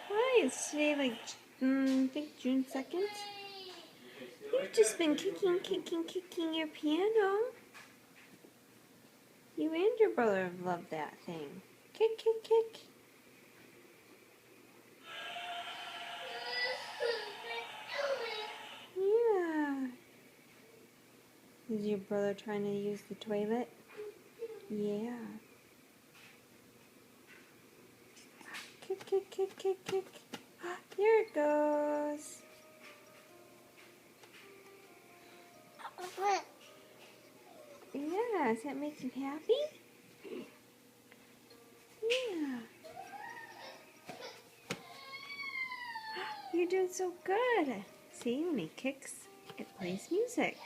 Why? It's today like, I think June 2nd. You've just been kicking your piano. You and your brother have loved that thing. Kick, kick, kick. Yeah. Is your brother trying to use the toilet? Yeah. Kick, kick, kick, kick, kick. There it goes. Yeah, does that make you happy? Yeah. You're doing so good. See, when he kicks, it plays music.